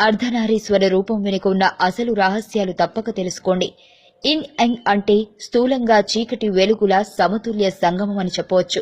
అర్ధనారీశ్వర రూపం వెనుక ఉన్న అసలు రహస్యాలు తప్పక తెలుసుకోండి. ఇన్ యంగ్ అంటే స్థూలంగా చీకటి వెలుగుల సమతుల్య సంగమం అని చెప్పవచ్చు.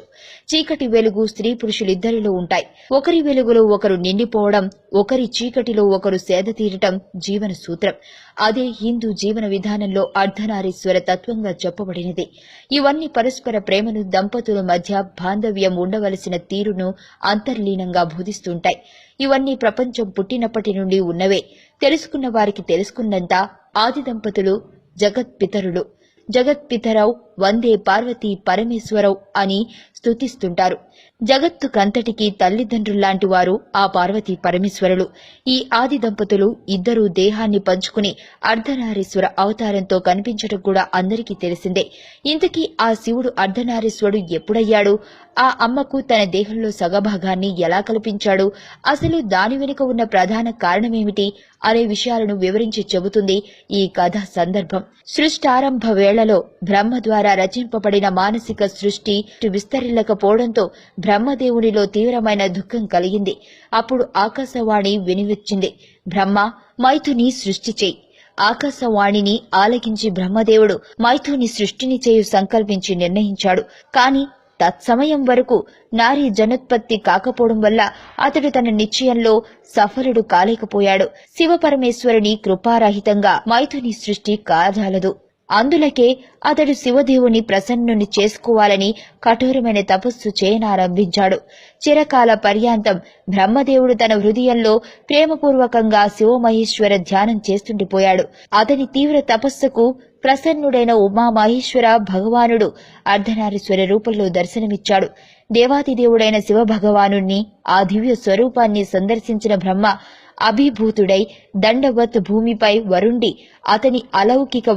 చీకటి వెలుగు స్త్రీ పురుషులిద్దరిలో ఉంటాయి. ఒకరి వెలుగులో ఒకరు నిండిపోవడం, ఒకరి చీకటిలో ఒకరు సేద తీరటం జీవన సూత్రం. అదే హిందూ జీవన విధానంలో అర్ధనారీశ్వర తత్వంగా చెప్పబడినది. ఇవన్నీ పరస్పర ప్రేమను, దంపతుల మధ్య బాంధవ్యం ఉండవలసిన తీరును అంతర్లీనంగా బోధిస్తుంటాయి. ఇవన్నీ ప్రపంచం పుట్టినప్పటి నుండి ఉన్నవే. తెలుసుకున్న వారికి తెలుసుకున్నంత ఆది దంపతులు జగత్పితరులు. జగత్పితరౌ వందే పార్వతీ పరమేశ్వరౌ అని స్తుతిస్తుంటారు. జగత్తుకంతటికీ తల్లిదండ్రుల్లాంటి వారు ఆ పార్వతీ పరమేశ్వరులు. ఈ ఆది దంపతులు ఇద్దరూ దేహాన్ని పంచుకుని అర్ధనారీశ్వర అవతారంతో కనిపించడం కూడా అందరికీ తెలిసిందే. ఇంతకీ ఆ శివుడు అర్ధనారీశ్వరుడు ఎప్పుడయ్యాడు? ఆ అమ్మకు తన దేహంలో సగభాగాన్ని ఎలా కల్పించాడు? అసలు దాని వెనుక ఉన్న ప్రధాన కారణమేమిటి అనే విషయాలను వివరించి చెబుతుంది ఈ కథ సందర్భం. సృష్టారంభ వేళలో బ్రహ్మ ద్వారా రచింపబడిన మానసిక సృష్టి విస్తరిల్లకపోవడంతో బ్రహ్మదేవునిలో తీవ్రమైన దుఃఖం కలిగింది. అప్పుడు ఆకాశవాణి వినివచ్చింది, బ్రహ్మ, మైథుని సృష్టి చేయి. ఆకాశవాణిని ఆలకించి బ్రహ్మదేవుడు మైథుని సృష్టిని చేయు సంకల్పించి నిర్ణయించాడు. కాని తత్సమయం వరకు నారీ జనోత్పత్తి కాకపోవడం వల్ల అతడు తన నిశ్చయంలో సఫలుడు కాలేకపోయాడు. శివపరమేశ్వరుని కృపారహితంగా మైథుని సృష్టి కాజాలదు. అందులకే అతడు శివదేవుని ప్రసన్నుని చేసుకోవాలని కఠోరమైన తపస్సు చేయనారంభించాడు. చిరకాల పర్యాంతం బ్రహ్మదేవుడు తన హృదయంలో ప్రేమపూర్వకంగా శివమహేశ్వర ధ్యానం చేస్తుండిపోయాడు. అతని తీవ్ర తపస్సుకు ప్రసన్నుడైన ఉమామహేశ్వర భగవానుడు అర్ధనారీశ్వర రూపంలో దర్శనమిచ్చాడు. దేవాదిదేవుడైన శివ భగవానుణ్ణి, ఆ దివ్య స్వరూపాన్ని సందర్శించిన బ్రహ్మ అభిభూతుడై దండవత్ భూమిపై వరుండి అతని అలౌకిక